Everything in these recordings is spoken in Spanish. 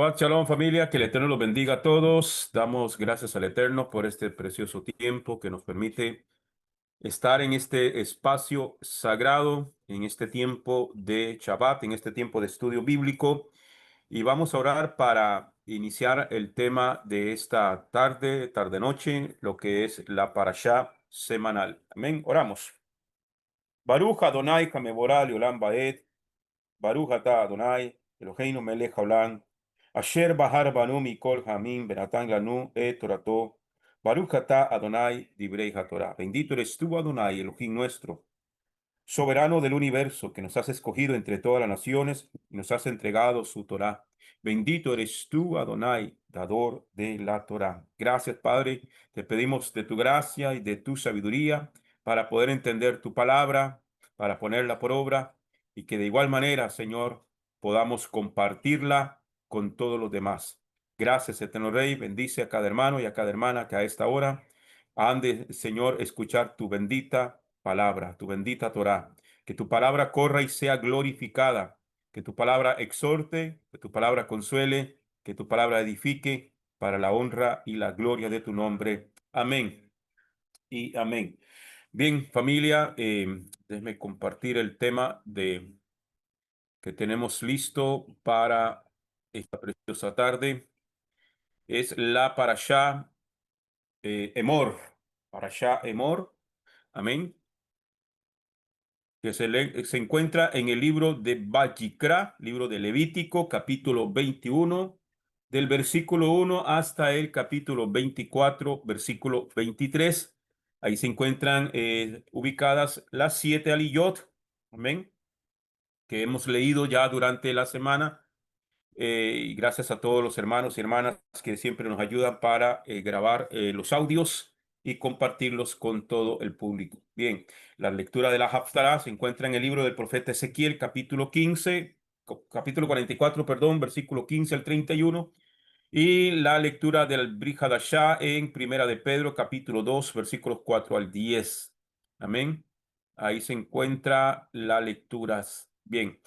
Shabbat Shalom familia, que el Eterno los bendiga a todos. Damos gracias al Eterno por este precioso tiempo que nos permite estar en este espacio sagrado, en este tiempo de Shabbat, en este tiempo de estudio bíblico. Y vamos a orar para iniciar el tema de esta tarde, tarde-noche, lo que es la parashá semanal. Amén. Oramos. Baruch Adonai Kamevora Leolam Baed. Baruch atah Adonai, Eloheinu melech haolam, asher bahar banu mikol hamim benatan lanu et torato. Baruch atah Adonai divrei haTorah. Bendito eres tú, Adonai, Elohim nuestro, soberano del universo, que nos has escogido entre todas las naciones y nos has entregado su Torá. Bendito eres tú, Adonai, dador de la Torá. Gracias, Padre. Te pedimos de tu gracia y de tu sabiduría para poder entender tu palabra, para ponerla por obra y que de igual manera, Señor, podamos compartirla con todos los demás. Gracias, Eterno Rey. Bendice a cada hermano y a cada hermana que a esta hora han de, Señor, escuchar tu bendita palabra, tu bendita Torá. Que tu palabra corra y sea glorificada. Que tu palabra exhorte, que tu palabra consuele, que tu palabra edifique para la honra y la gloria de tu nombre. Amén y amén. Bien, familia, déjenme compartir el tema que tenemos listo para esta preciosa tarde. Es la parashá Emor. Parashá Emor. Amén. Que se encuentra en el libro de Vayikra, libro de Levítico, capítulo 21, del versículo 1 hasta el capítulo 24, versículo 23. Ahí se encuentran ubicadas las 7 aliyot, amén, que hemos leído ya durante la semana. Y gracias a todos los hermanos y hermanas que siempre nos ayudan para grabar los audios y compartirlos con todo el público. Bien, la lectura de la Haftarah se encuentra en el libro del profeta Ezequiel, capítulo 44, perdón, versículo 15 al 31, y la lectura del Brit Hadashah en Primera de Pedro, capítulo 2, versículos 4 al 10. Amén. Ahí se encuentra las lecturas. Bien.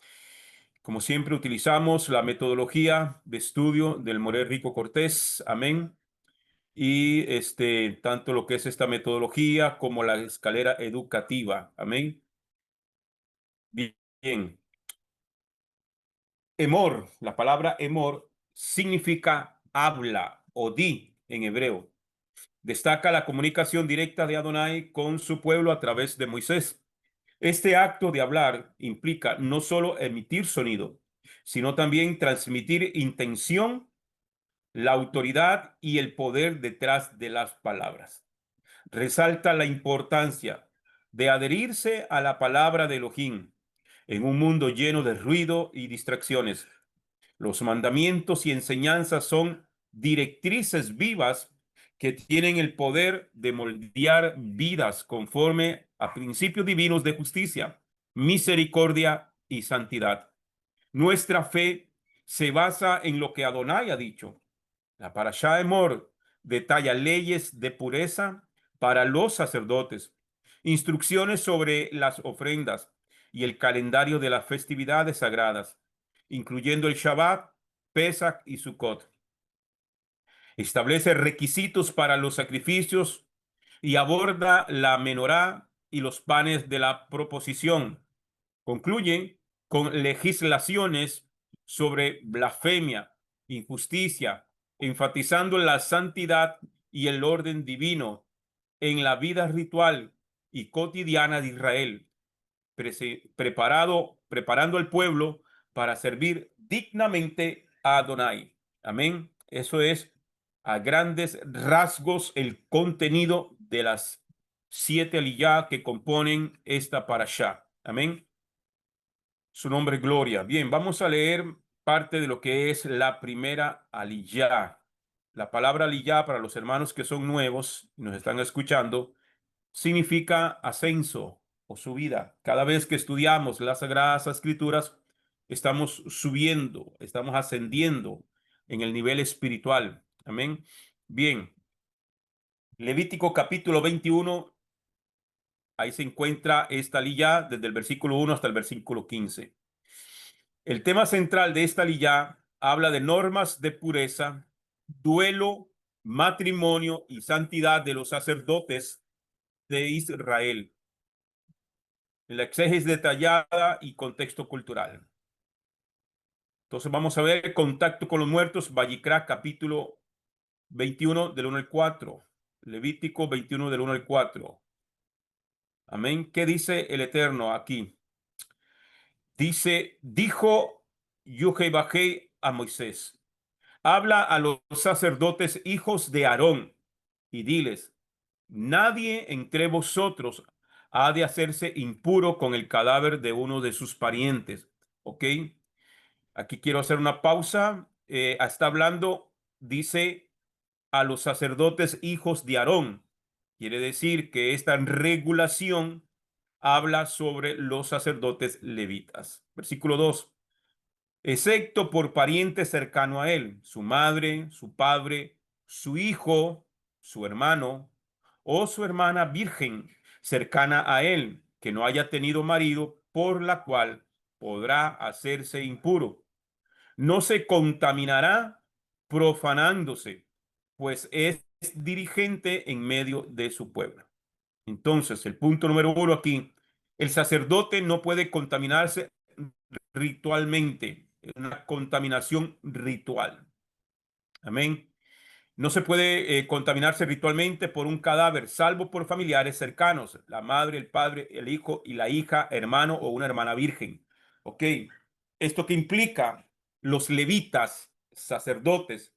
Como siempre, utilizamos la metodología de estudio del Moré Rico Cortés. Amén. Y tanto lo que es esta metodología como la escalera educativa. Amén. Bien. Emor, la palabra emor significa habla o di en hebreo. Destaca la comunicación directa de Adonai con su pueblo a través de Moisés. Este acto de hablar implica no solo emitir sonido, sino también transmitir intención, la autoridad y el poder detrás de las palabras. Resalta la importancia de adherirse a la palabra de Elohim en un mundo lleno de ruido y distracciones. Los mandamientos y enseñanzas son directrices vivas que tienen el poder de moldear vidas conforme a principios divinos de justicia, misericordia y santidad. Nuestra fe se basa en lo que Adonai ha dicho. La Parashá Emor detalla leyes de pureza para los sacerdotes, instrucciones sobre las ofrendas y el calendario de las festividades sagradas, incluyendo el Shabbat, Pesach y Sukkot. Establece requisitos para los sacrificios y aborda la menorá y los panes de la proposición. Concluyen con legislaciones sobre blasfemia, injusticia, enfatizando la santidad y el orden divino en la vida ritual y cotidiana de Israel, preparando al pueblo para servir dignamente a Adonai. Amén. Eso es a grandes rasgos el contenido de las 7 aliyá que componen esta parashá. Amén. Su nombre es Gloria. Bien, vamos a leer parte de lo que es la primera aliyá. La palabra aliyá, para los hermanos que son nuevos y nos están escuchando, significa ascenso o subida. Cada vez que estudiamos las Sagradas Escrituras, estamos subiendo, estamos ascendiendo en el nivel espiritual. Amén. Bien, Levítico capítulo 21, ahí se encuentra esta aliyá desde el versículo 1 hasta el versículo 15. El tema central de esta aliyá habla de normas de pureza, duelo, matrimonio y santidad de los sacerdotes de Israel. La exégesis detallada y contexto cultural. Entonces vamos a ver el contacto con los muertos, Vallicrá, capítulo 21 del 1 al 4. Levítico 21 del 1 al 4. Amén. ¿Qué dice el Eterno aquí? Dice, dijo Yuhei a Moisés, habla a los sacerdotes hijos de Aarón y diles, nadie entre vosotros ha de hacerse impuro con el cadáver de uno de sus parientes. ¿Ok? Aquí quiero hacer una pausa. Está hablando, dice, a los sacerdotes hijos de Aarón. Quiere decir que esta regulación habla sobre los sacerdotes levitas. Versículo 2. Excepto por pariente cercano a él, su madre, su padre, su hijo, su hermano o su hermana virgen cercana a él, que no haya tenido marido, por la cual podrá hacerse impuro. No se contaminará profanándose, pues es dirigente en medio de su pueblo. Entonces, el punto número 1 aquí, el sacerdote no puede contaminarse ritualmente, una contaminación ritual. Amén. No se puede contaminarse ritualmente por un cadáver, salvo por familiares cercanos, la madre, el padre, el hijo y la hija, hermano o una hermana virgen. Ok, ¿esto qué implica? Los levitas, sacerdotes,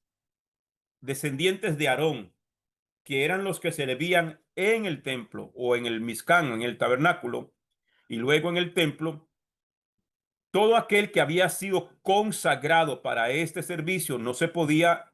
descendientes de Aarón, que eran los que servían en el templo o en el Mizcán, en el tabernáculo, y luego en el templo, todo aquel que había sido consagrado para este servicio no se podía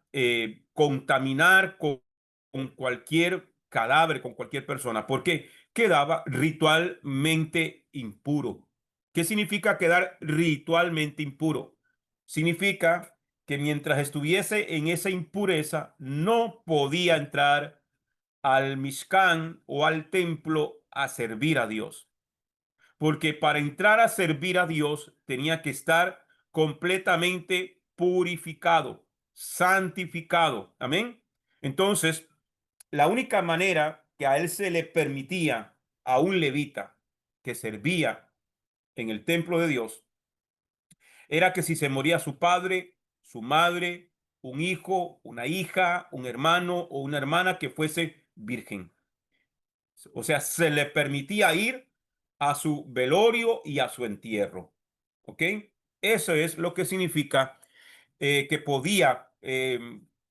contaminar con cualquier cadáver, con cualquier persona, porque quedaba ritualmente impuro. ¿Qué significa quedar ritualmente impuro? Significa que mientras estuviese en esa impureza, no podía entrar al Mishkan o al templo a servir a Dios, porque para entrar a servir a Dios tenía que estar completamente purificado, santificado. Amén. Entonces, la única manera que a él se le permitía a un levita que servía en el templo de Dios era que si se moría su padre, su madre, un hijo, una hija, un hermano o una hermana que fuese virgen. O sea, se le permitía ir a su velorio y a su entierro. ¿Ok? Eso es lo que significa que podía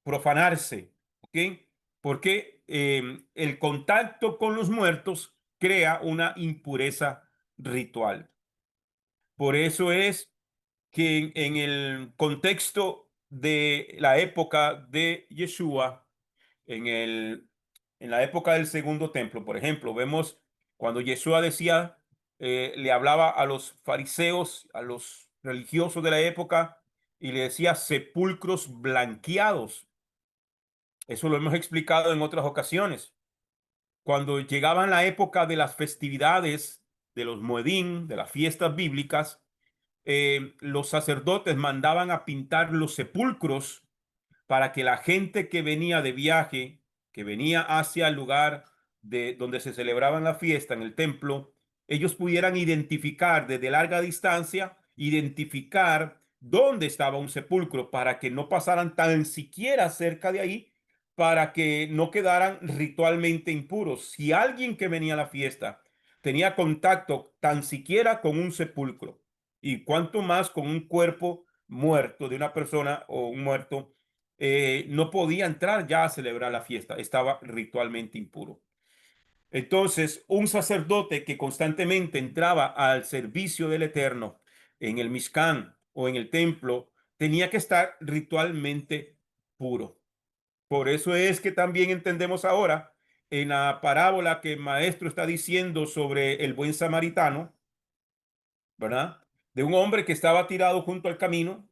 profanarse. ¿Ok? Porque el contacto con los muertos crea una impureza ritual. Por eso es que en el contexto de la época de Yeshua, en el, en la época del segundo templo, por ejemplo, vemos cuando Yeshua decía, le hablaba a los fariseos, a los religiosos de la época, y le decía sepulcros blanqueados. Eso lo hemos explicado en otras ocasiones. Cuando llegaban la época de las festividades, de los Moedín, de las fiestas bíblicas, los sacerdotes mandaban a pintar los sepulcros para que la gente que venía de viaje, que venía hacia el lugar de donde se celebraban la fiesta en el templo, ellos pudieran identificar desde larga distancia, identificar dónde estaba un sepulcro para que no pasaran tan siquiera cerca de ahí, para que no quedaran ritualmente impuros. Si alguien que venía a la fiesta tenía contacto tan siquiera con un sepulcro, y cuanto más con un cuerpo muerto de una persona o un muerto, no podía entrar ya a celebrar la fiesta, estaba ritualmente impuro. Entonces, un sacerdote que constantemente entraba al servicio del Eterno en el Mishkan o en el templo, tenía que estar ritualmente puro. Por eso es que también entendemos ahora en la parábola que el maestro está diciendo sobre el buen samaritano, ¿verdad? De un hombre que estaba tirado junto al camino,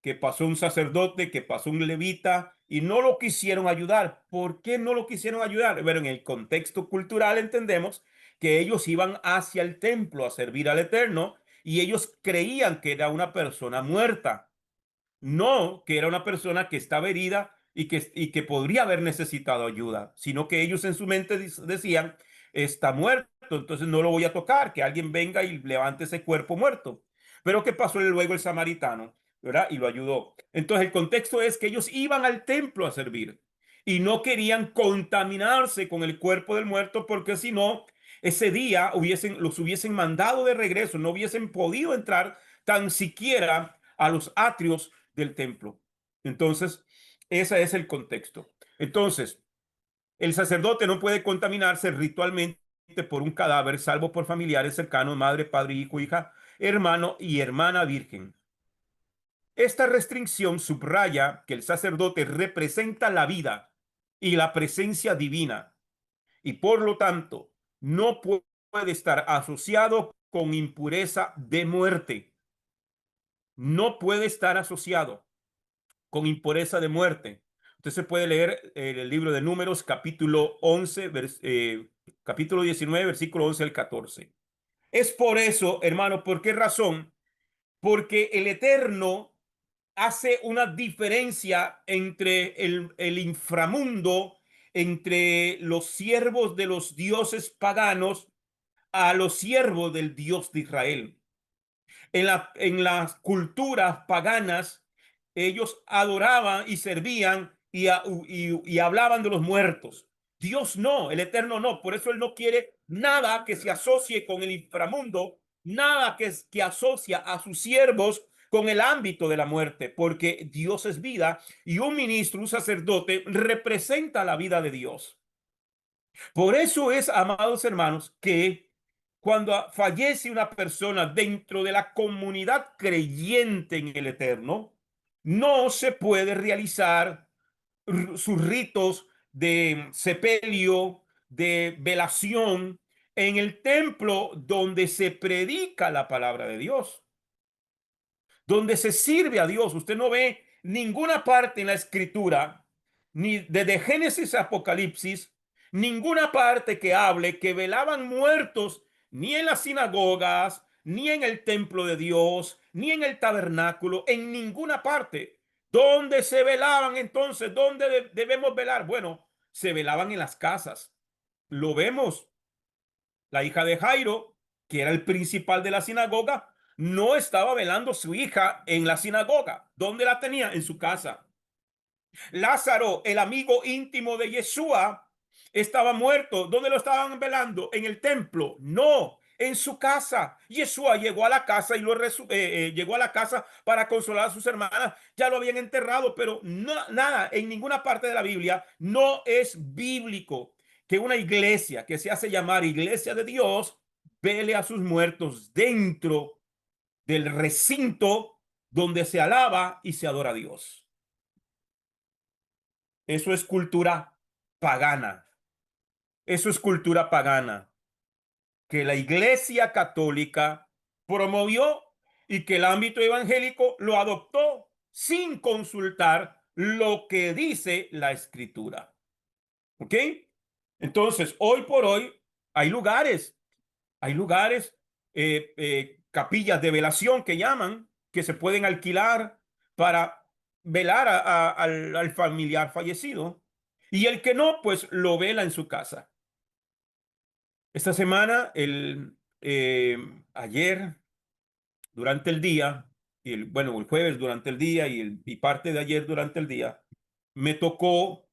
que pasó un sacerdote, que pasó un levita y no lo quisieron ayudar. ¿Por qué no lo quisieron ayudar? Bueno, en el contexto cultural entendemos que ellos iban hacia el templo a servir al Eterno y ellos creían que era una persona muerta. no que era una persona que estaba herida y que podría haber necesitado ayuda, sino que ellos en su mente decían, está muerto, entonces no lo voy a tocar, que alguien venga y levante ese cuerpo muerto. Pero ¿qué pasó luego el samaritano? ¿Verdad? Y lo ayudó. Entonces el contexto es que ellos iban al templo a servir y no querían contaminarse con el cuerpo del muerto, porque si no, ese día los hubiesen mandado de regreso, no hubiesen podido entrar tan siquiera a los atrios del templo. Entonces, ese es el contexto. Entonces, el sacerdote no puede contaminarse ritualmente por un cadáver, salvo por familiares cercanos, madre, padre, hijo, hija, hermano y hermana virgen. Esta restricción subraya que el sacerdote representa la vida y la presencia divina y por lo tanto no puede estar asociado con impureza de muerte. No puede estar asociado con impureza de muerte. Usted se puede leer el libro de Números, capítulo 11, capítulo 19, versículo 11 al 14. Es por eso, hermano, ¿por qué razón? Porque el Eterno hace una diferencia entre el inframundo, entre los siervos de los dioses paganos a los siervos del Dios de Israel. En las culturas paganas, ellos adoraban y servían y hablaban de los muertos. Dios no, el Eterno no. Por eso Él no quiere nada que se asocie con el inframundo, nada que asocia a sus siervos con el ámbito de la muerte, porque Dios es vida y un ministro, un sacerdote, representa la vida de Dios. Por eso es, amados hermanos, que cuando fallece una persona dentro de la comunidad creyente en el Eterno, no se puede realizar sus ritos de sepelio, de velación en el templo donde se predica la palabra de Dios, donde se sirve a Dios. Usted no ve ninguna parte en la escritura, ni desde Génesis a Apocalipsis, ninguna parte que hable que velaban muertos ni en las sinagogas, ni en el templo de Dios, ni en el tabernáculo, en ninguna parte. ¿Dónde se velaban entonces? ¿Dónde debemos velar? Bueno, se velaban en las casas. Lo vemos. La hija de Jairo, que era el principal de la sinagoga, no estaba velando a su hija en la sinagoga. ¿Dónde la tenía? En su casa. Lázaro, el amigo íntimo de Yeshua, estaba muerto. ¿Dónde lo estaban velando? ¿En el templo? No, en su casa. Yeshua llegó a la casa y llegó a la casa para consolar a sus hermanas. Ya lo habían enterrado, pero no, nada, en ninguna parte de la Biblia no es bíblico que una iglesia que se hace llamar iglesia de Dios vele a sus muertos dentro del recinto donde se alaba y se adora a Dios. Eso es cultura pagana. Eso es cultura pagana que la Iglesia Católica promovió y que el ámbito evangélico lo adoptó sin consultar lo que dice la Escritura. ¿Ok? Entonces, hoy por hoy hay lugares, capillas de velación que llaman, que se pueden alquilar para velar al familiar fallecido. Y el que no, pues lo vela en su casa. Esta semana, ayer, durante el día, bueno, el jueves durante el día y parte de ayer durante el día, me tocó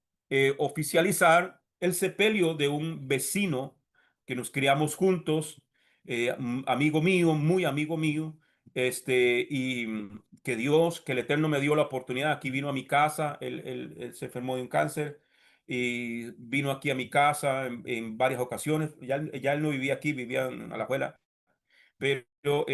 oficializar el sepelio de un vecino que nos criamos juntos, amigo mío, muy amigo mío, que el Eterno me dio la oportunidad. Aquí vino a mi casa, él se enfermó de un cáncer y vino aquí a mi casa en varias ocasiones. Ya él no vivía aquí, vivía en Alajuela, pero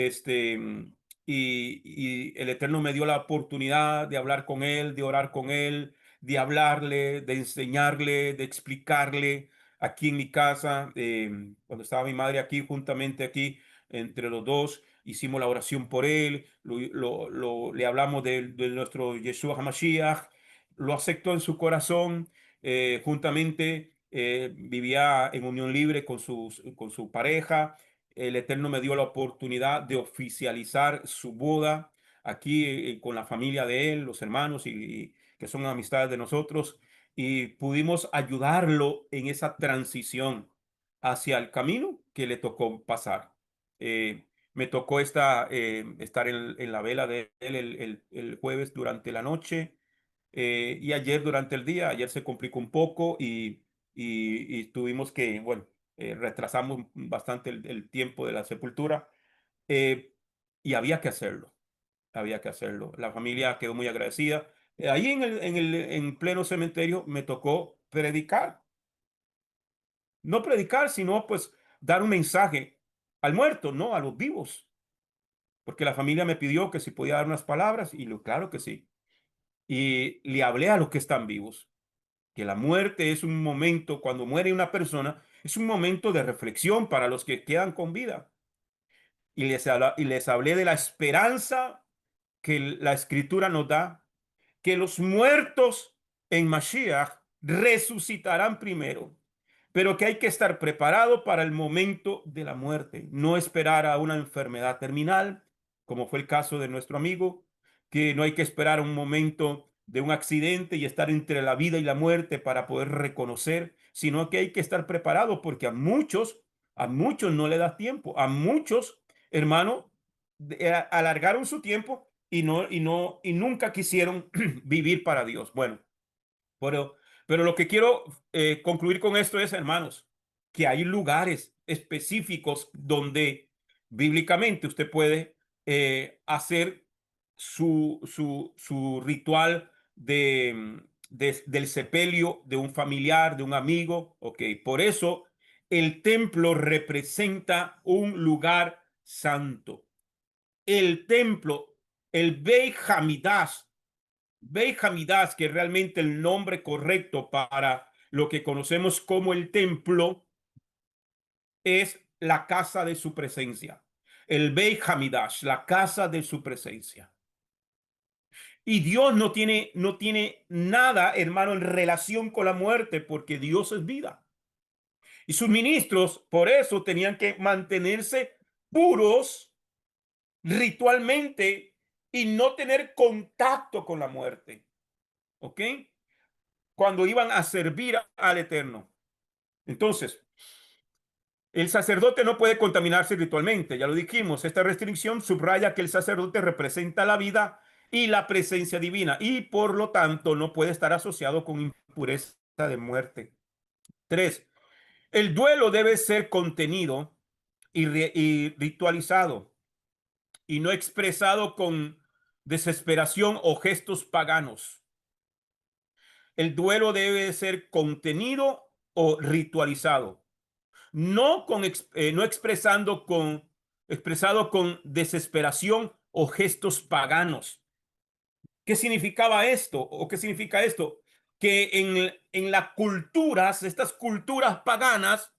y el Eterno me dio la oportunidad de hablar con él, de orar con él, de hablarle, de enseñarle, de explicarle aquí en mi casa. Cuando estaba mi madre aquí, juntamente aquí, entre los dos, hicimos la oración por él, le hablamos de nuestro Yeshua HaMashiach, lo aceptó en su corazón, juntamente vivía en unión libre con su pareja. El Eterno me dio la oportunidad de oficializar su boda aquí con la familia de él, los hermanos y que son amistades de nosotros, y pudimos ayudarlo en esa transición hacia el camino que le tocó pasar. Me tocó estar en la vela de él el jueves durante la noche y ayer durante el día. Ayer se complicó un poco y tuvimos que, bueno, retrasamos bastante el tiempo de la sepultura eh, y había que hacerlo. La familia quedó muy agradecida. Ahí en pleno cementerio me tocó predicar, no predicar, sino pues dar un mensaje al muerto, no a los vivos, porque la familia me pidió que si podía dar unas palabras y claro que sí. Y le hablé a los que están vivos, que la muerte es un momento, cuando muere una persona, es un momento de reflexión para los que quedan con vida. Y les hablé de la esperanza que la escritura nos da, que los muertos en Mashiach resucitarán primero, pero que hay que estar preparado para el momento de la muerte, no esperar a una enfermedad terminal, como fue el caso de nuestro amigo, que no hay que esperar un momento de un accidente y estar entre la vida y la muerte para poder reconocer, sino que hay que estar preparado porque a muchos no le da tiempo, a muchos, hermano, alargaron su tiempo y nunca quisieron vivir para Dios. Bueno, pero, pero lo que quiero concluir con esto es, hermanos, que hay lugares específicos donde bíblicamente usted puede hacer su ritual del sepelio de un familiar, de un amigo. Ok, por eso el templo representa un lugar santo. El templo, el Beit Hamidash, Beit Hamidash, que es realmente el nombre correcto para lo que conocemos como el templo, es la casa de su presencia. El Beit Hamidash, la casa de su presencia. Y Dios no tiene nada, hermano, en relación con la muerte, porque Dios es vida. Y sus ministros, por eso, tenían que mantenerse puros ritualmente y no tener contacto con la muerte. ¿Ok? Cuando iban a servir al Eterno. Entonces, el sacerdote no puede contaminarse ritualmente, ya lo dijimos. Esta restricción subraya que el sacerdote representa la vida y la presencia divina y por lo tanto no puede estar asociado con impureza de muerte. 3. El duelo debe ser contenido y ritualizado y no expresado con desesperación o gestos paganos. El duelo debe ser contenido o ritualizado, no expresado con desesperación o gestos paganos. ¿Qué significaba esto? ¿O qué significa esto? Que en las culturas, estas culturas paganas,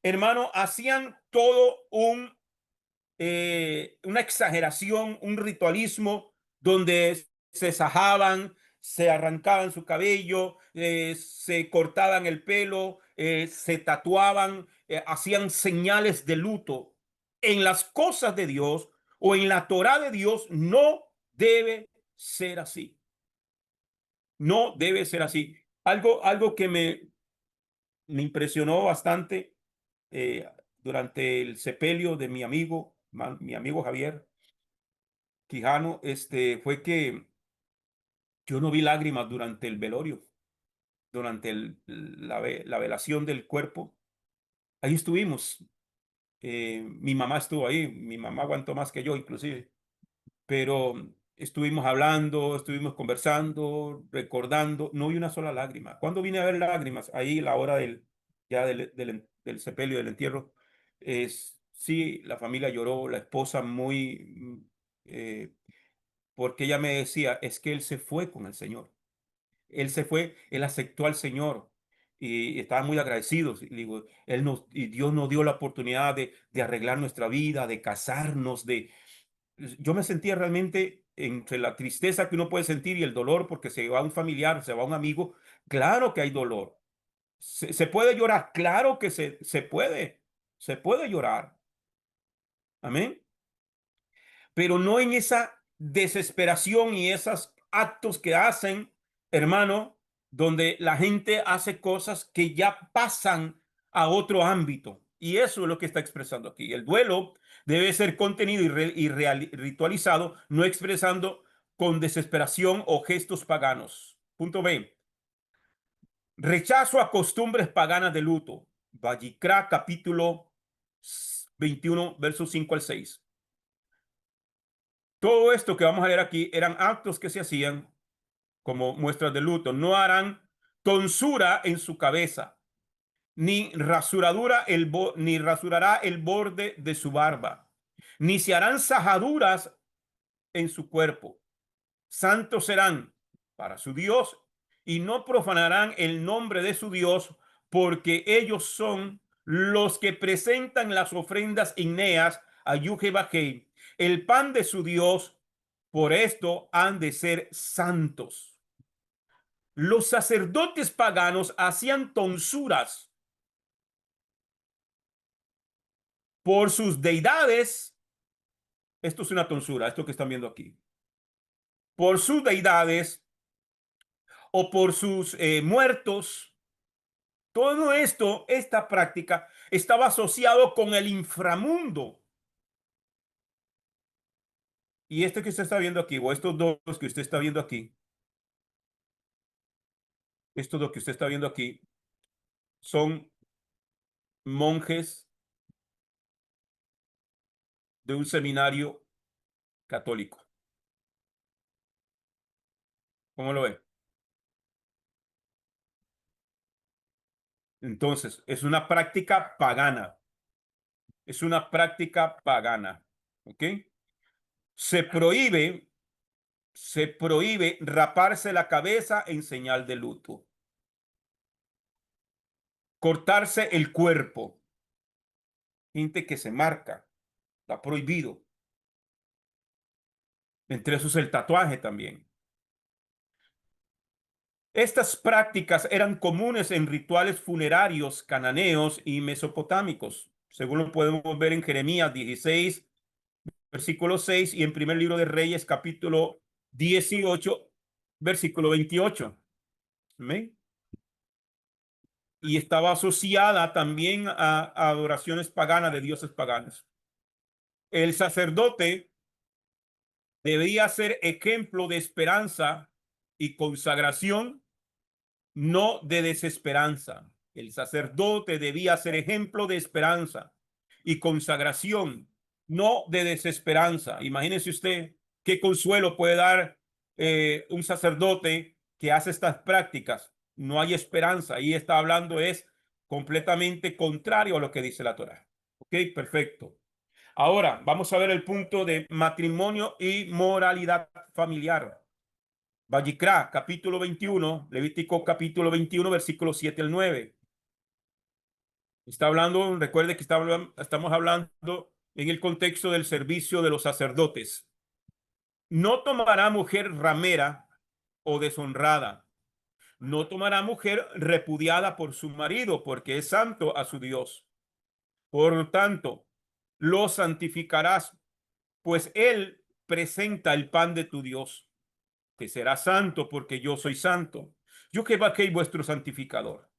hermano, hacían todo una exageración, un ritualismo donde se sajaban, se arrancaban su cabello, se cortaban el pelo, se tatuaban, hacían señales de luto. En las cosas de Dios o en la Torá de Dios no debe ser así. No debe ser así. Algo que me impresionó bastante eh, durante el sepelio de mi amigo Javier Quijano, fue que yo no vi lágrimas durante el velorio, durante la velación del cuerpo. Ahí estuvimos. Mi mamá estuvo ahí, mi mamá aguantó más que yo inclusive, pero estuvimos hablando, estuvimos conversando, recordando, no vi una sola lágrima. ¿Cuándo vine a ver lágrimas? Ahí la hora del sepelio, del entierro. Sí, la familia lloró, la esposa eh, porque ella me decía, es que él se fue con el Señor. Él se fue, él aceptó al Señor y estaban muy agradecidos. Y digo, y Dios nos dio la oportunidad de arreglar nuestra vida, de casarnos, yo me sentía realmente entre la tristeza que uno puede sentir y el dolor porque se va un familiar, se va un amigo. Claro que hay dolor. Se puede llorar, claro que se puede llorar. Amén. Pero no en esa desesperación y esos actos que hacen, hermano, donde la gente hace cosas que ya pasan a otro ámbito. Y eso es lo que está expresando aquí. El duelo debe ser contenido y ritualizado, no expresando con desesperación o gestos paganos. Punto B. Rechazo a costumbres paganas de luto. Vallicra, capítulo 21, versos 5 al 6. Todo esto que vamos a leer aquí eran actos que se hacían como muestras de luto. No harán tonsura en su cabeza, ni rasurará el borde de su barba, ni se harán sajaduras en su cuerpo. Santos serán para su Dios y no profanarán el nombre de su Dios, porque ellos son los que presentan las ofrendas ígneas a Yuhebajé, el pan de su Dios. Por esto han de ser santos. Los sacerdotes paganos hacían tonsuras por sus deidades. Esto es una tonsura, esto que están viendo aquí. Por sus deidades o por sus muertos. Todo esto, esta práctica, estaba asociado con el inframundo. Y este que usted está viendo aquí, o estos dos que usted está viendo aquí, estos dos que usted está viendo aquí, son monjes de un seminario católico. ¿Cómo lo ve? Entonces, es una práctica pagana. Es una práctica pagana. ¿Ok? Se prohíbe, se prohíbe raparse la cabeza en señal de luto. Cortarse el cuerpo. Gente que se marca. Está prohibido. Entre esos el tatuaje también. Estas prácticas eran comunes en rituales funerarios cananeos y mesopotámicos, según lo podemos ver en Jeremías 16, versículo 6, y en primer libro de Reyes, capítulo 18, versículo 28. ¿Amén? Y estaba asociada también a adoraciones paganas de dioses paganos. El sacerdote debía ser ejemplo de esperanza y consagración, no de desesperanza. El sacerdote debía ser ejemplo de esperanza y consagración, no de desesperanza. Imagínese usted qué consuelo puede dar un sacerdote que hace estas prácticas. No hay esperanza. Ahí está hablando es completamente contrario a lo que dice la Torá. Ok, perfecto. Ahora vamos a ver el punto de matrimonio y moralidad familiar. Vallicra, capítulo 21, Levítico capítulo 21, versículos 7 al 9. Está hablando, recuerde que estamos hablando en el contexto del servicio de los sacerdotes. No tomará mujer ramera o deshonrada. No tomará mujer repudiada por su marido, porque es santo a su Dios. Por lo tanto, lo santificarás, pues él presenta el pan de tu Dios, que será santo porque yo soy santo. Yo que vuestro santificador.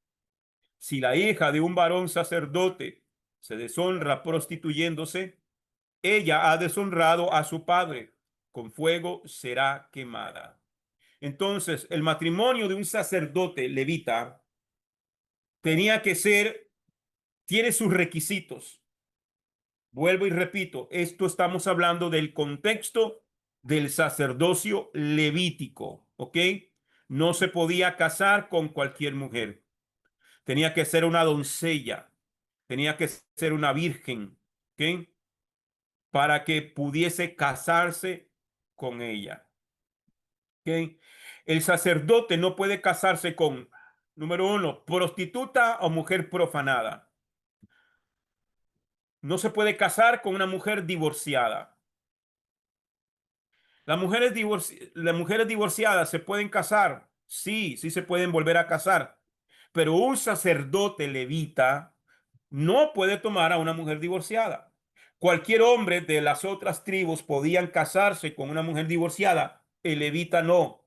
Si la hija de un varón sacerdote se deshonra prostituyéndose, ella ha deshonrado a su padre. Con fuego será quemada. Entonces, el matrimonio de un sacerdote levita tenía que ser, tiene sus requisitos. Vuelvo y repito, esto estamos hablando del contexto del sacerdocio levítico, ¿ok? No se podía casar con cualquier mujer. Tenía que ser una doncella, tenía que ser una virgen, ¿ok? Para que pudiese casarse con ella, ¿ok? El sacerdote no puede casarse con, número uno, prostituta o mujer profanada. No se puede casar con una mujer divorciada. Las mujeres divorciadas se pueden casar. Sí, sí se pueden volver a casar. Pero un sacerdote levita no puede tomar a una mujer divorciada. Cualquier hombre de las otras tribus podían casarse con una mujer divorciada. El levita no,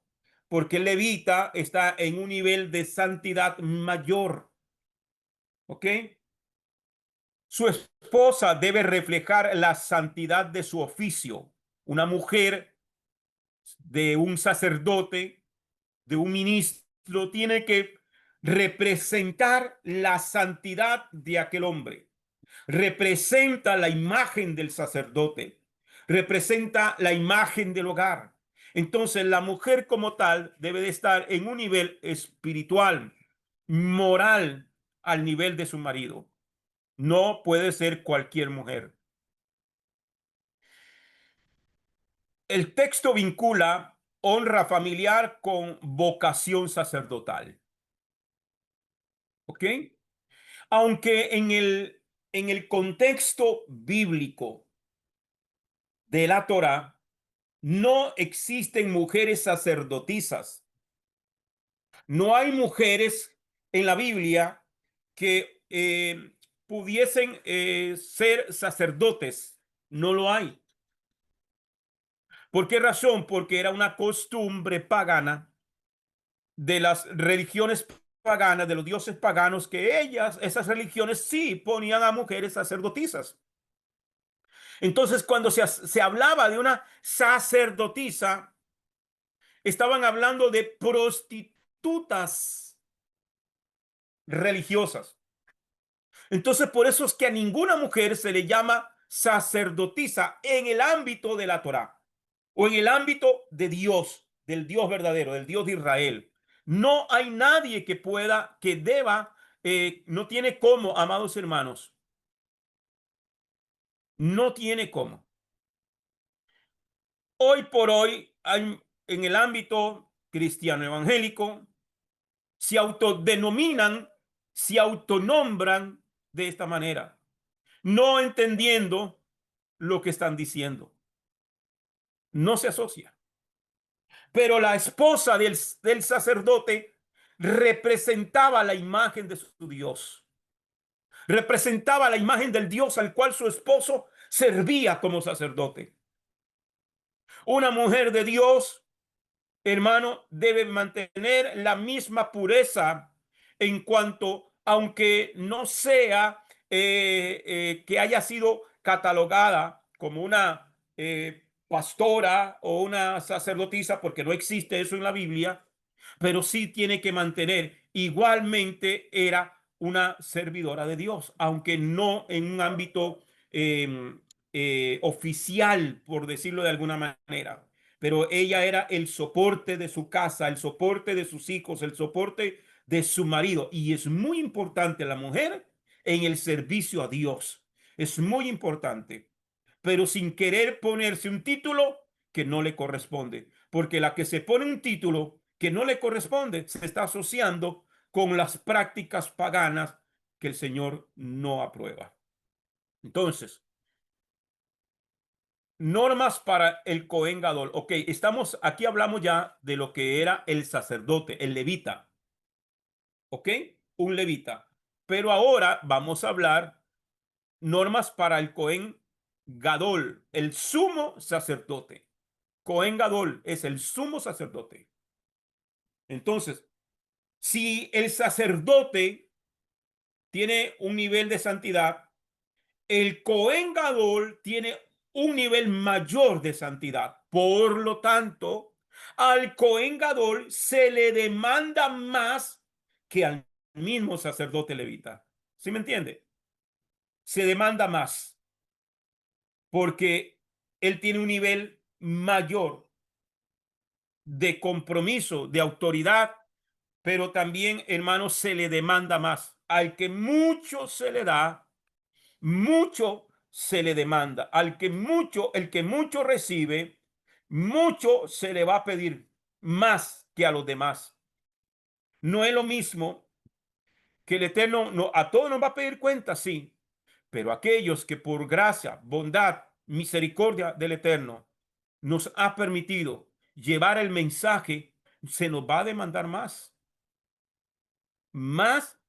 porque el levita está en un nivel de santidad mayor. ¿Ok? Su esposa debe reflejar la santidad de su oficio. Una mujer de un sacerdote, de un ministro, tiene que representar la santidad de aquel hombre. Representa la imagen del sacerdote, representa la imagen del hogar. Entonces, la mujer como tal debe de estar en un nivel espiritual, moral, al nivel de su marido. No puede ser cualquier mujer. El texto vincula honra familiar con vocación sacerdotal. ¿Ok? Aunque en el contexto bíblico de la Torá no existen mujeres sacerdotisas. No hay mujeres en la Biblia que pudiesen ser sacerdotes. No lo hay. ¿Por qué razón? Porque era una costumbre pagana de las religiones paganas, de los dioses paganos, que esas religiones sí ponían a mujeres sacerdotisas. Entonces, cuando se hablaba de una sacerdotisa, estaban hablando de prostitutas religiosas. Entonces, por eso es que a ninguna mujer se le llama sacerdotisa en el ámbito de la Torá o en el ámbito de Dios, del Dios verdadero, del Dios de Israel. No hay nadie que pueda, que deba, no tiene cómo, amados hermanos, no tiene cómo. Hoy por hoy, hay, en el ámbito cristiano evangélico, se autodenominan, se autonombran de esta manera, no entendiendo lo que están diciendo. No se asocia. Pero la esposa del sacerdote representaba la imagen de su Dios. Representaba la imagen del Dios al cual su esposo servía como sacerdote. Una mujer de Dios, hermano, debe mantener la misma pureza en cuanto, aunque no sea que haya sido catalogada como una pastora o una sacerdotisa, porque no existe eso en la Biblia, pero sí tiene que mantener, igualmente era una servidora de Dios, aunque no en un ámbito oficial, por decirlo de alguna manera, pero ella era el soporte de su casa, el soporte de sus hijos, el soporte de su marido. Y es muy importante la mujer en el servicio a Dios. Es muy importante, pero sin querer ponerse un título que no le corresponde, porque la que se pone un título que no le corresponde se está asociando con las prácticas paganas que el Señor no aprueba. Entonces, normas para el Cohen Gadol. Ok, aquí hablamos ya de lo que era el sacerdote, el levita. Ok, un levita. Pero ahora vamos a hablar normas para el Cohen Gadol, el sumo sacerdote. Cohen Gadol es el sumo sacerdote. Entonces, si el sacerdote tiene un nivel de santidad, el Cohen Gadol tiene un nivel mayor de santidad. Por lo tanto, al Cohen Gadol se le demanda más que al mismo sacerdote levita. ¿Sí me entiende? Se demanda más porque él tiene un nivel mayor de compromiso, de autoridad, pero también, hermanos, se le demanda más. Al que mucho se le da, mucho se le demanda. El que mucho recibe, mucho se le va a pedir más que a los demás. No es lo mismo que el Eterno a todos nos va a pedir cuenta, sí, pero aquellos que por gracia, bondad, misericordia del Eterno nos ha permitido llevar el mensaje, se nos va a demandar más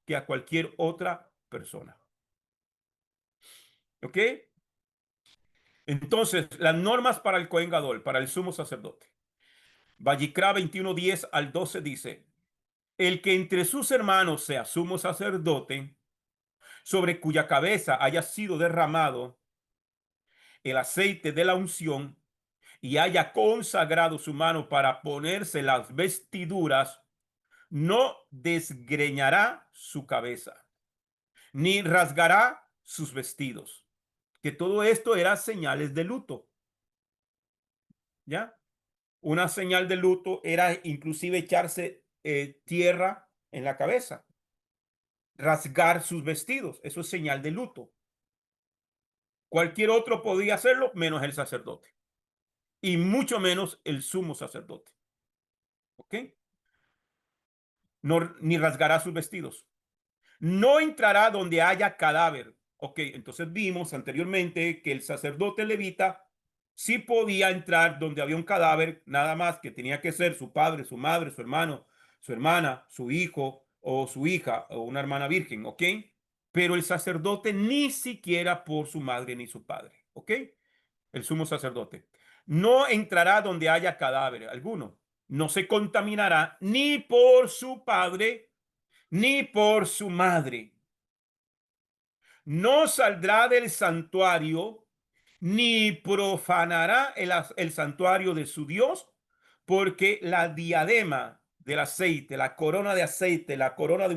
que a cualquier otra persona. ¿Ok? Entonces, las normas para el Cohen Gadol, para el sumo sacerdote. Vayikra 21:10 al 12 dice, el que entre sus hermanos sea sumo sacerdote, sobre cuya cabeza haya sido derramado el aceite de la unción y haya consagrado su mano para ponerse las vestiduras, no desgreñará su cabeza, ni rasgará sus vestidos. Que todo esto era señales de luto, ¿ya? Una señal de luto era inclusive echarse tierra en la cabeza, rasgar sus vestidos. Eso es señal de luto. Cualquier otro podía hacerlo menos el sacerdote y mucho menos el sumo sacerdote. ¿Ok? No, ni rasgará sus vestidos. No entrará donde haya cadáver. Ok, entonces vimos anteriormente que el sacerdote levita sí podía entrar donde había un cadáver, nada más que tenía que ser su padre, su madre, su hermano, su hermana, su hijo o su hija o una hermana virgen, ¿ok? Pero el sacerdote ni siquiera por su madre ni su padre, ¿ok? El sumo sacerdote. No entrará donde haya cadáver alguno. No se contaminará ni por su padre ni por su madre. No saldrá del santuario ni profanará el santuario de su Dios, porque la diadema del aceite, la corona de aceite, la corona de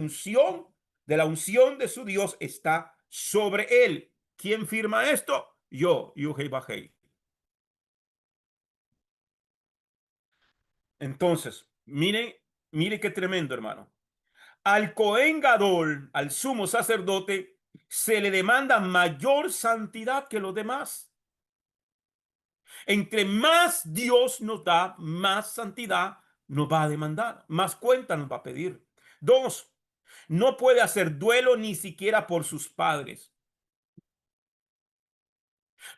la unción de su Dios está sobre él. ¿Quién firma esto? Yo, Yuhei Bajei. Entonces, mire qué tremendo, hermano. Al Cohen Gadol, al sumo sacerdote, se le demanda mayor santidad que los demás. Entre más Dios nos da, más santidad nos va a demandar, más cuenta nos va a pedir. Dos, no puede hacer duelo ni siquiera por sus padres.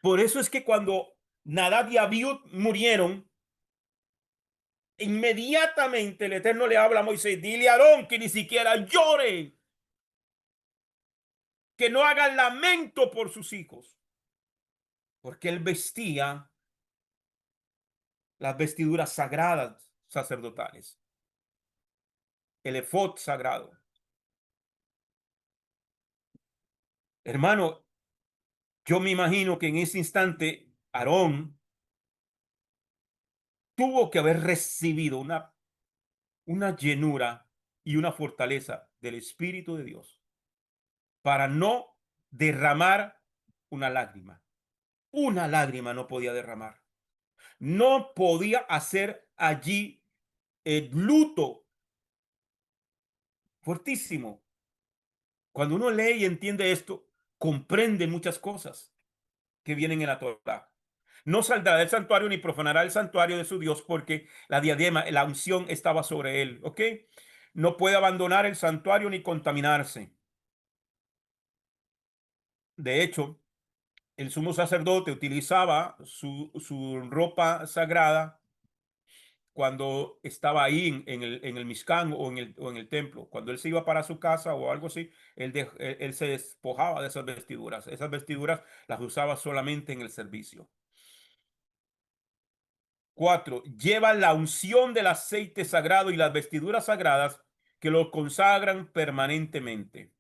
Por eso es que cuando Nadab y Abiud murieron, inmediatamente el Eterno le habla a Moisés, dile a Aarón que ni siquiera llore, que no haga lamento por sus hijos, porque él vestía las vestiduras sagradas sacerdotales, el efod sagrado. Hermano, yo me imagino que en ese instante Aarón tuvo que haber recibido una llenura y una fortaleza del Espíritu de Dios para no derramar una lágrima. Una lágrima no podía derramar. No podía hacer allí el luto fuertísimo. Cuando uno lee y entiende esto, comprende muchas cosas que vienen en la Torah. No saldrá del santuario ni profanará el santuario de su Dios, porque la diadema, la unción estaba sobre él. ¿Ok? No puede abandonar el santuario ni contaminarse. De hecho, el sumo sacerdote utilizaba su ropa sagrada cuando estaba ahí en el Mishkan o en el templo. Cuando él se iba para su casa o algo así, él se despojaba de esas vestiduras. Esas vestiduras las usaba solamente en el servicio. Cuatro, lleva la unción del aceite sagrado y las vestiduras sagradas que lo consagran permanentemente.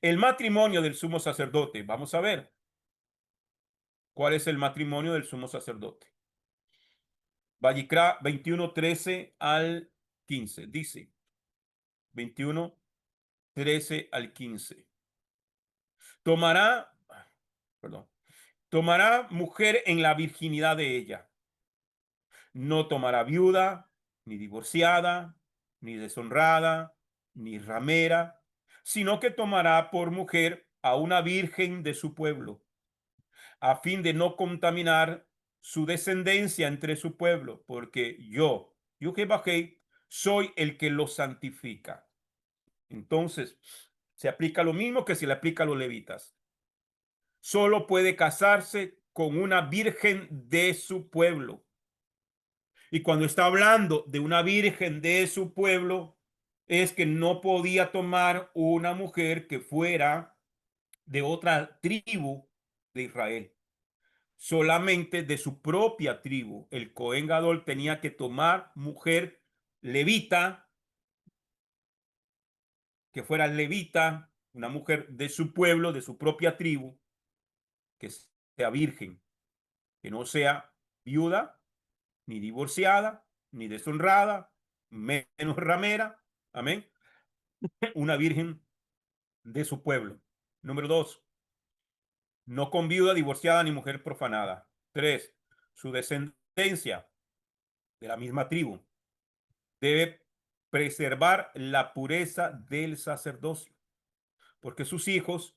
El matrimonio del sumo sacerdote. Vamos a ver cuál es el matrimonio del sumo sacerdote. Vayikra 21:13 al 15. Dice 21:13 al 15. Tomará, perdón, tomará mujer en la virginidad de ella. No tomará viuda, ni divorciada, ni deshonrada, ni ramera, sino que tomará por mujer a una virgen de su pueblo, a fin de no contaminar su descendencia entre su pueblo, porque yo, Yuhebajei, soy el que lo santifica. Entonces, se aplica lo mismo que se le aplica a los levitas. Solo puede casarse con una virgen de su pueblo. Y cuando está hablando de una virgen de su pueblo, es que no podía tomar una mujer que fuera de otra tribu de Israel. solamente de su propia tribu. El Cohen Gadol tenía que tomar mujer levita, que fuera levita, una mujer de su pueblo, de su propia tribu, que sea virgen, que no sea viuda, ni divorciada, ni deshonrada, menos ramera. Amén. Una virgen de su pueblo. Número dos, no con viuda, divorciada, ni mujer profanada. Tres, su descendencia de la misma tribu debe preservar la pureza del sacerdocio, porque sus hijos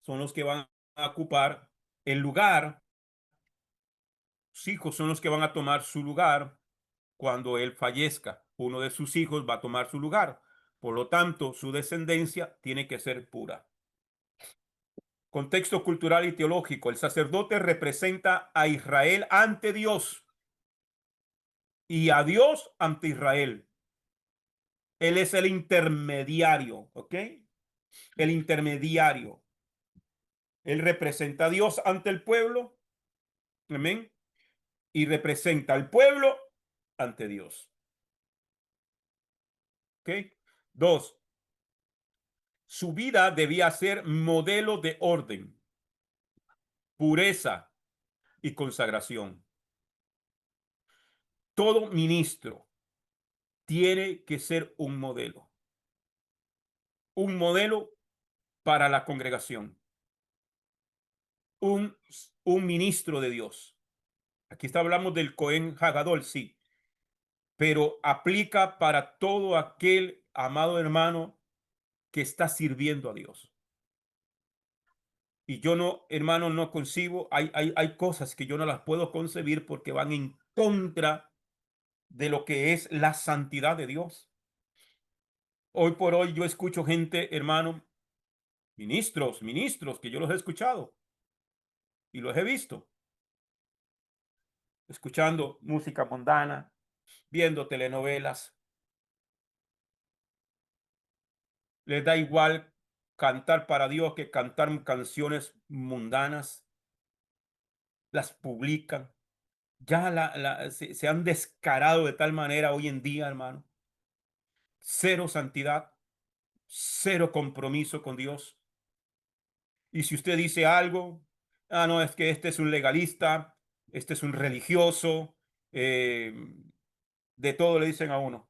son los que van a ocupar el lugar, sus hijos son los que van a tomar su lugar cuando él fallezca. Uno de sus hijos va a tomar su lugar. Por lo tanto, su descendencia tiene que ser pura. Contexto cultural y teológico. El sacerdote representa a Israel ante Dios y a Dios ante Israel. Él es el intermediario, ¿ok? El intermediario. Él representa a Dios ante el pueblo, amén, y representa al pueblo ante Dios, ¿ok? Dos, su vida debía ser modelo de orden, pureza y consagración. Todo ministro tiene que ser un modelo para la congregación, un, un ministro de Dios. Aquí hablamos del Cohen Hagadol, sí, pero aplica para todo aquel amado hermano que está sirviendo a Dios. Y yo no, hermano, no concibo, hay cosas que yo no las puedo concebir porque van en contra de lo que es la santidad de Dios. Hoy por hoy yo escucho gente, hermano, ministros, que yo los he escuchado y los he visto, escuchando música mundana, viendo telenovelas. Les da igual cantar para Dios que cantar canciones mundanas, las publican. Ya se han descarado de tal manera hoy en día, hermano. Cero santidad, cero compromiso con Dios. Y si usted dice algo, no, es que este es un legalista, este es un religioso, eh, de todo le dicen a uno.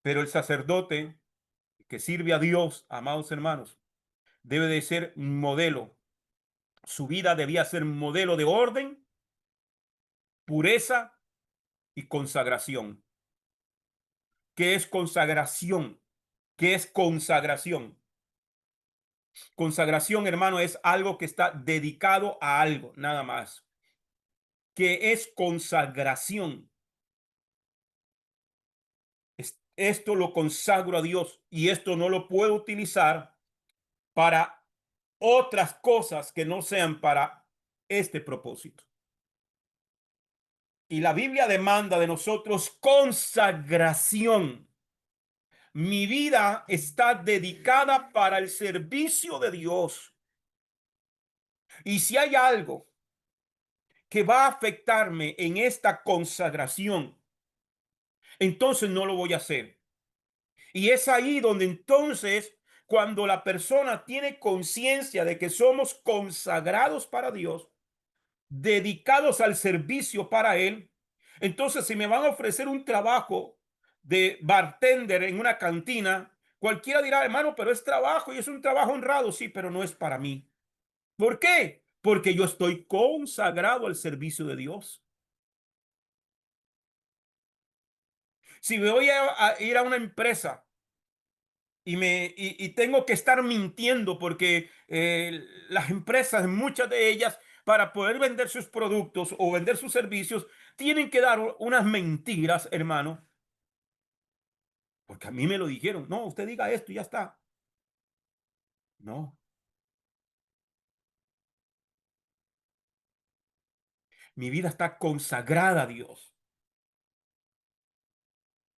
Pero el sacerdote que sirve a Dios, amados hermanos, debe de ser un modelo. Su vida debía ser un modelo de orden, pureza y consagración. ¿Qué es consagración? ¿Qué es consagración? Consagración, hermano, es algo que está dedicado a algo, nada más. ¿Qué es consagración? Esto lo consagro a Dios y esto no lo puedo utilizar para otras cosas que no sean para este propósito. Y la Biblia demanda de nosotros consagración. Mi vida está dedicada para el servicio de Dios. Y si hay algo que va a afectarme en esta consagración, entonces no lo voy a hacer. Y es ahí donde entonces, cuando la persona tiene conciencia de que somos consagrados para Dios, dedicados al servicio para Él, entonces si me van a ofrecer un trabajo de bartender en una cantina, cualquiera dirá, hermano, pero es trabajo y es un trabajo honrado, sí, pero no es para mí. ¿Por qué? Porque yo estoy consagrado al servicio de Dios. Si me voy a ir a una empresa y tengo que estar mintiendo porque las empresas, muchas de ellas, para poder vender sus productos o vender sus servicios, tienen que dar unas mentiras, hermano, porque a mí me lo dijeron. No, usted diga esto y ya está. No, mi vida está consagrada a Dios.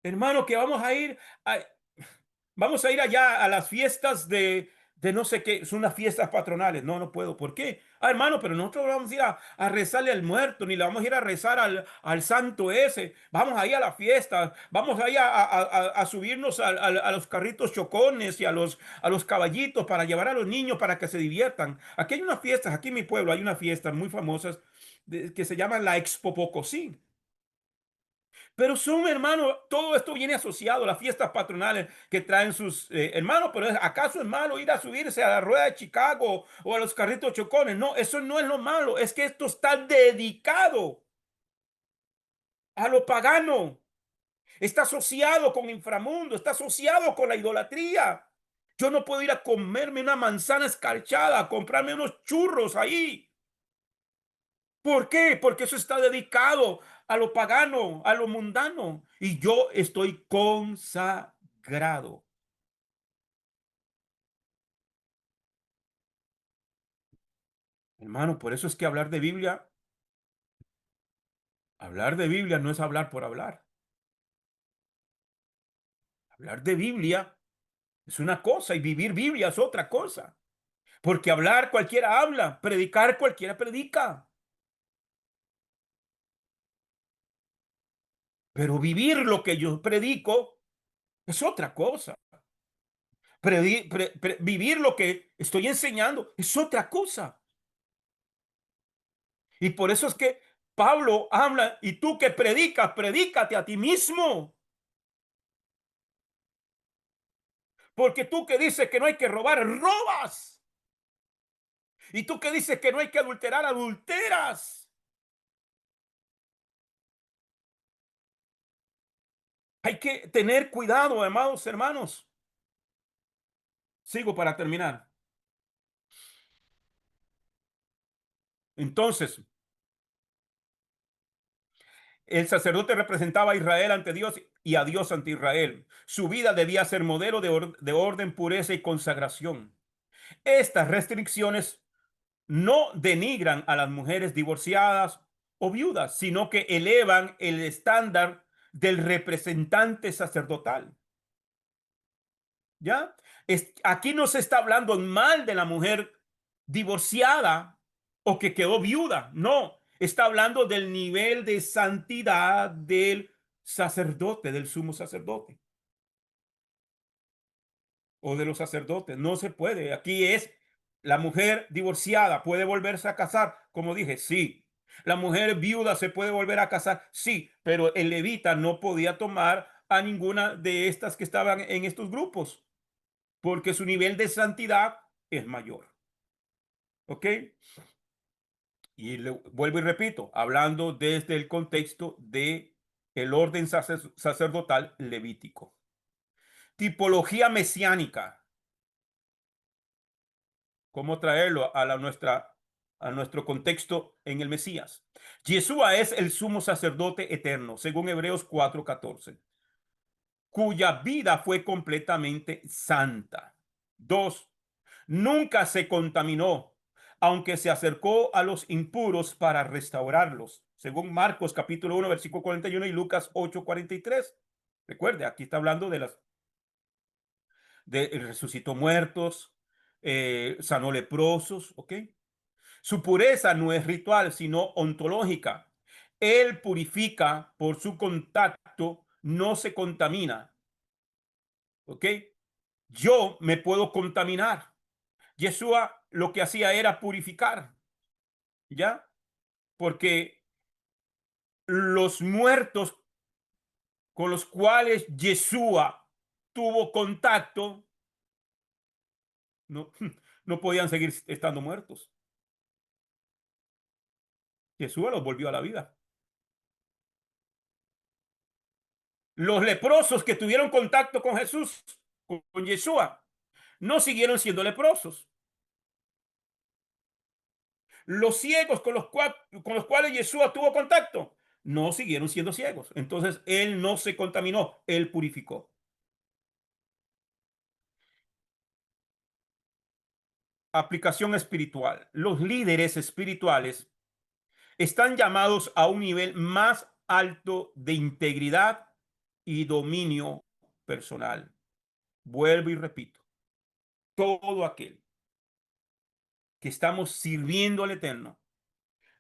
Hermano, que vamos a ir allá a las fiestas de no sé qué, son unas fiestas patronales. No, no puedo. ¿Por qué? Ah, hermano, pero nosotros no vamos a ir a rezarle al muerto, ni le vamos a ir a rezar al santo ese. Vamos ahí a la fiesta, vamos ahí a subirnos a los carritos chocones y a los caballitos para llevar a los niños para que se diviertan. Aquí hay unas fiestas, aquí en mi pueblo hay unas fiestas muy famosas que se llaman la Expo Pocosí. Pero son, hermano, todo esto viene asociado a las fiestas patronales que traen sus hermanos. Pero ¿acaso es malo ir a subirse a la rueda de Chicago o a los carritos chocones? No, eso no es lo malo. Es que esto está dedicado a lo pagano. Está asociado con inframundo, está asociado con la idolatría. Yo no puedo ir a comerme una manzana escarchada, a comprarme unos churros ahí. ¿Por qué? Porque eso está dedicado a lo pagano, a lo mundano. Y yo estoy consagrado. Hermano, por eso es que hablar de Biblia no es hablar por hablar. Hablar de Biblia es una cosa y vivir Biblia es otra cosa. Porque hablar cualquiera habla, predicar cualquiera predica. Pero vivir lo que yo predico es otra cosa. Vivir lo que estoy enseñando es otra cosa. Y por eso es que Pablo habla, y tú que predicas, predícate a ti mismo. Porque tú que dices que no hay que robar, robas. Y tú que dices que no hay que adulterar, adulteras. Hay que tener cuidado, amados hermanos. Sigo para terminar. Entonces, el sacerdote representaba a Israel ante Dios y a Dios ante Israel. Su vida debía ser modelo de orden, pureza y consagración. Estas restricciones no denigran a las mujeres divorciadas o viudas, sino que elevan el estándar del representante sacerdotal. ¿Ya? Aquí no se está hablando mal de la mujer divorciada o que quedó viuda. No, está hablando del nivel de santidad del sacerdote, del sumo sacerdote o de los sacerdotes. No se puede. Aquí es la mujer divorciada puede volverse a casar. Como dije, sí. La mujer viuda se puede volver a casar. Sí, pero el levita no podía tomar a ninguna de estas que estaban en estos grupos porque su nivel de santidad es mayor. ¿Ok? Y vuelvo y repito, hablando desde el contexto de el orden sacerdotal levítico. Tipología mesiánica. ¿Cómo traerlo a nuestro contexto en el Mesías? Yeshua es el sumo sacerdote eterno, según Hebreos 4:14, cuya vida fue completamente santa. Dos, nunca se contaminó, aunque se acercó a los impuros para restaurarlos, según Marcos capítulo 1, versículo 41 y Lucas 8:43. Recuerde, aquí está hablando de resucitó muertos, sanó leprosos, ¿ok? Su pureza no es ritual, sino ontológica. Él purifica por su contacto, no se contamina, ¿ok? Yo me puedo contaminar. Yeshua lo que hacía era purificar, ¿ya? Porque los muertos con los cuales Yeshua tuvo contacto no, no podían seguir estando muertos. Yeshua los volvió a la vida. Los leprosos que tuvieron contacto con Jesús, con Yeshua, no siguieron siendo leprosos. Los ciegos con los cuales Yeshua tuvo contacto, no siguieron siendo ciegos. Entonces, él no se contaminó, él purificó. Aplicación espiritual. Los líderes espirituales están llamados a un nivel más alto de integridad y dominio personal. Vuelvo y repito. todo aquel que estamos sirviendo al Eterno,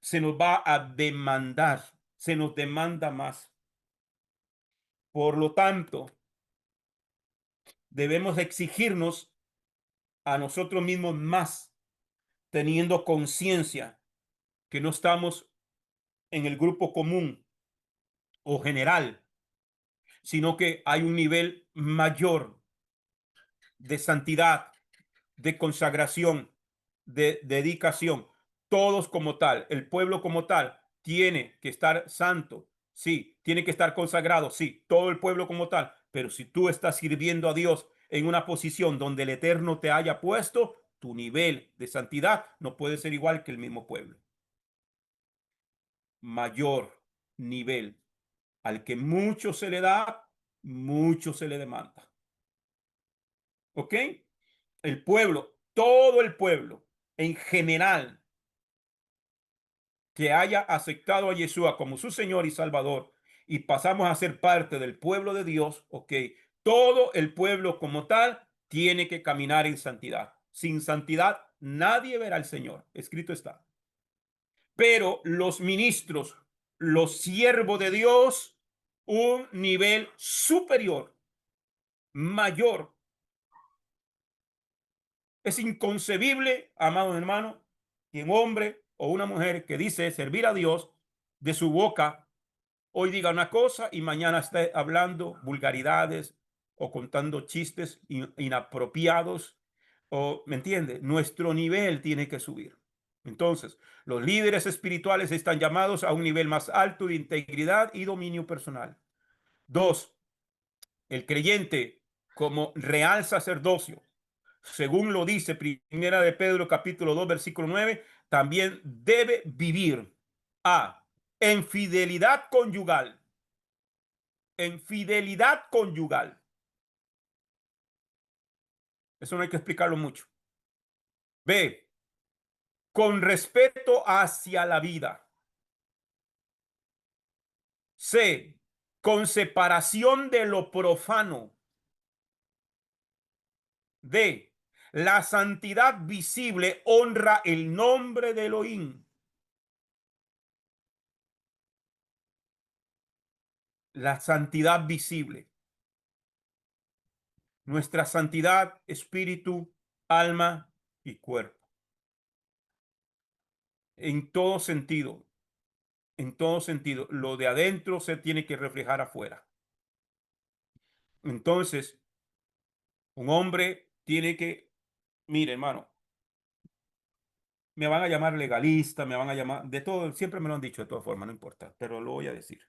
se nos va a demandar, se nos demanda más. Por lo tanto, debemos exigirnos a nosotros mismos más, teniendo conciencia que no estamos en el grupo común o general, sino que hay un nivel mayor de santidad, de consagración, de dedicación. Todos como tal, el pueblo como tal, tiene que estar santo, sí, tiene que estar consagrado, sí, todo el pueblo como tal. Pero si tú estás sirviendo a Dios en una posición donde el Eterno te haya puesto, tu nivel de santidad no puede ser igual que el mismo pueblo. Mayor nivel. Al que mucho se le da, mucho se le demanda. ¿Ok? El pueblo, todo el pueblo, en general, que haya aceptado a Yeshua como su Señor y Salvador y pasamos a ser parte del pueblo de Dios, ok, todo el pueblo como tal tiene que caminar en santidad. Sin santidad nadie verá al Señor. Escrito está. Pero los ministros, los siervos de Dios, un nivel superior, mayor. Es inconcebible, amado hermano, que un hombre o una mujer que dice servir a Dios de su boca hoy diga una cosa y mañana esté hablando vulgaridades o contando chistes inapropiados. O, ¿me entiende? Nuestro nivel tiene que subir. Entonces, los líderes espirituales están llamados a un nivel más alto de integridad y dominio personal. Dos, el creyente como real sacerdocio, según lo dice Primera de Pedro capítulo 2 versículo 9, también debe vivir a en fidelidad conyugal, en fidelidad conyugal. Eso no hay que explicarlo mucho. B, con respeto hacia la vida. C, con separación de lo profano. D, la santidad visible honra el nombre de Elohim. La santidad visible. Nuestra santidad, espíritu, alma y cuerpo. En todo sentido, en todo sentido, lo de adentro se tiene que reflejar afuera. Entonces, un hombre tiene que, mire, hermano, me van a llamar legalista, me van a llamar de todo, siempre me lo han dicho de todas formas, no importa, pero lo voy a decir.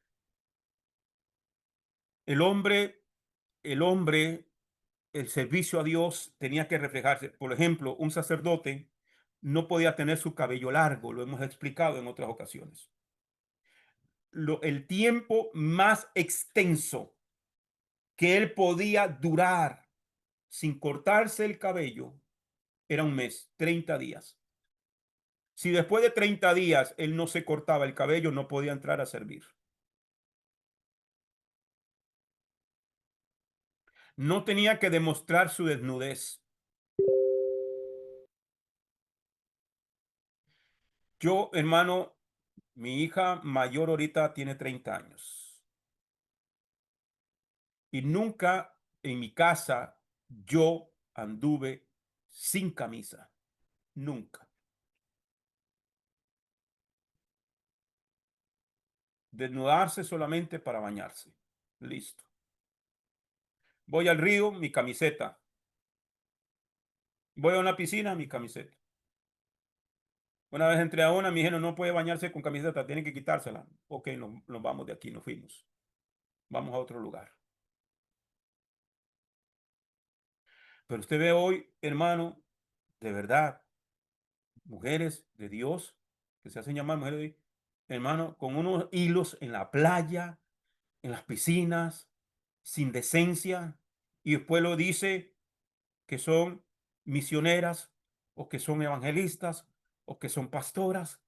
El hombre, el hombre, el servicio a Dios tenía que reflejarse. Por ejemplo, un sacerdote no podía tener su cabello largo, lo hemos explicado en otras ocasiones. El tiempo más extenso que él podía durar sin cortarse el cabello era un mes, 30 días. Si después de 30 días él no se cortaba el cabello, no podía entrar a servir. No tenía que demostrar su desnudez. Yo, hermano, mi hija mayor ahorita tiene 30 años y nunca en mi casa yo anduve sin camisa. Nunca. Desnudarse solamente para bañarse. Listo. Voy al río, mi camiseta. Voy a una piscina, mi camiseta. Una vez entré a una, me dijeron, no puede bañarse con camiseta, tiene que quitársela. Ok, nos vamos de aquí, nos fuimos. Vamos a otro lugar. Pero usted ve hoy, hermano, de verdad, mujeres de Dios, que se hacen llamar mujeres de Dios, hermano, con unos hilos en la playa, en las piscinas, sin decencia, y después lo dice que son misioneras, o que son evangelistas, o que son pastoras,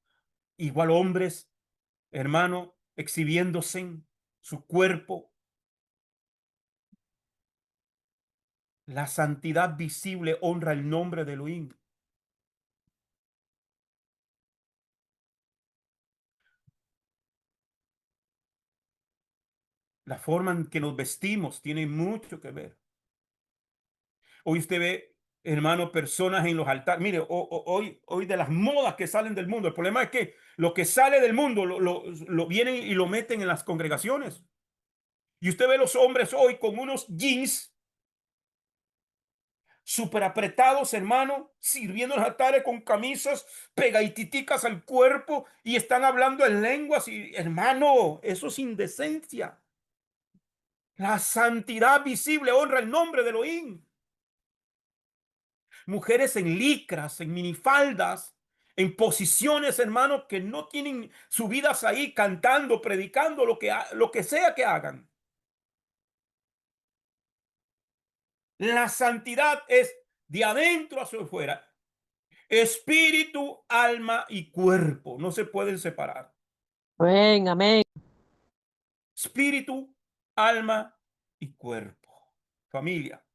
igual hombres, hermano, exhibiéndose en su cuerpo. La santidad visible honra el nombre de Elohim. La forma en que nos vestimos tiene mucho que ver. Hoy usted ve, hermano, personas en los altares. Mire, hoy de las modas que salen del mundo, el problema es que lo que sale del mundo lo vienen y lo meten en las congregaciones. Y usted ve los hombres hoy con unos jeans súper apretados, hermano, sirviendo en los altares con camisas pegaditicas al cuerpo y están hablando en lenguas. Y, hermano, eso es indecencia. La santidad visible honra el nombre de Elohim. Mujeres en licras, en minifaldas, en posiciones, hermano, que no tienen subidas ahí cantando, predicando, lo que sea que hagan. La santidad es de adentro hacia afuera. Espíritu, alma y cuerpo no se pueden separar. Amén, amén. Espíritu, alma y cuerpo. Familia,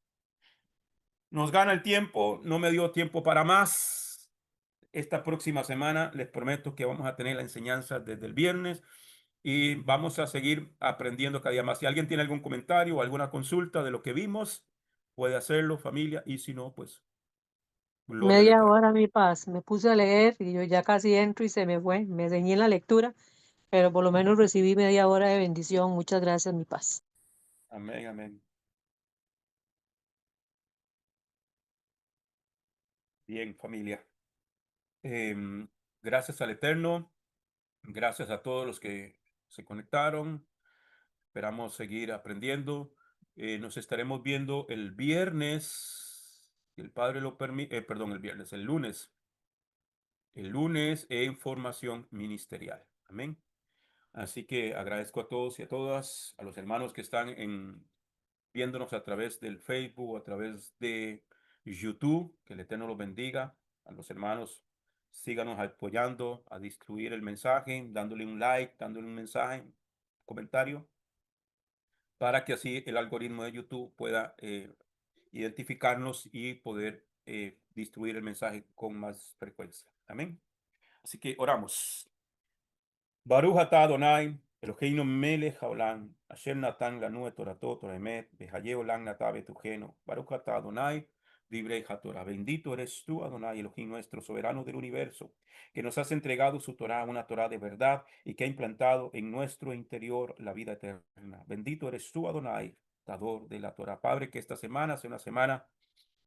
nos gana el tiempo, no me dio tiempo para más. Esta próxima semana les prometo que vamos a tener la enseñanza desde el viernes y vamos a seguir aprendiendo cada día más. Si alguien tiene algún comentario o alguna consulta de lo que vimos, puede hacerlo, familia, y si no, pues gloria al Media Eterno. hora, mi paz. Me puse a leer y yo ya casi entro y se me fue. Me ceñí en la lectura, pero por lo menos recibí media hora de bendición. Muchas gracias, mi paz. Amén, amén. Bien, familia. Gracias al Eterno, gracias a todos los que se conectaron. Esperamos seguir aprendiendo. Nos estaremos viendo el viernes, si el Padre lo permite, perdón, el viernes, el lunes en formación ministerial. Amén. Así que agradezco a todos y a todas, a los hermanos que están viéndonos a través del Facebook, a través de YouTube, que el Eterno los bendiga. A los hermanos, síganos apoyando a distribuir el mensaje, dándole un like, dándole un mensaje, comentario, para que así el algoritmo de YouTube pueda identificarnos y poder distribuir el mensaje con más frecuencia. Amén. Así que oramos. Baruch atah Adonai, Eloheinu melech haolam, asher natan lanu et toratot toraemet, vehayeh olam natah betujeno. Baruch atah Adonai, divrei haTorah. Bendito eres tú, Adonai, Elohim nuestro, soberano del universo, que nos has entregado su Torah, una Torah de verdad, y que ha implantado en nuestro interior la vida eterna. Bendito eres tú, Adonai, dador de la Torah. Padre, que esta semana sea una semana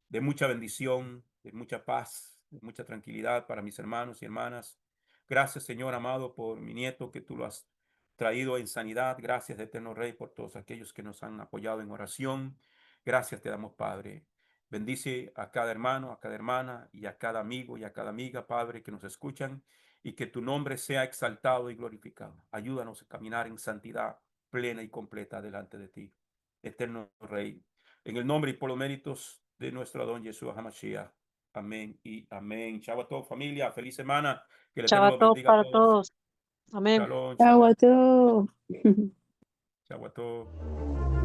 de mucha bendición, de mucha paz, de mucha tranquilidad para mis hermanos y hermanas. Gracias, Señor amado, por mi nieto que tú lo has traído en sanidad. Gracias, Eterno Rey, por todos aquellos que nos han apoyado en oración. Gracias te damos, Padre. Bendice a cada hermano, a cada hermana y a cada amigo y a cada amiga, Padre, que nos escuchan y que tu nombre sea exaltado y glorificado. Ayúdanos a caminar en santidad plena y completa delante de ti, Eterno Rey. En el nombre y por los méritos de nuestro Adón Jesús HaMashiach. Amén y amén. Chao a todos, familia. Feliz semana. Que el Eterno los Chavato bendiga a para todos. todos. Amén. Shalom, Chao shalom. a todos. Chao a todos.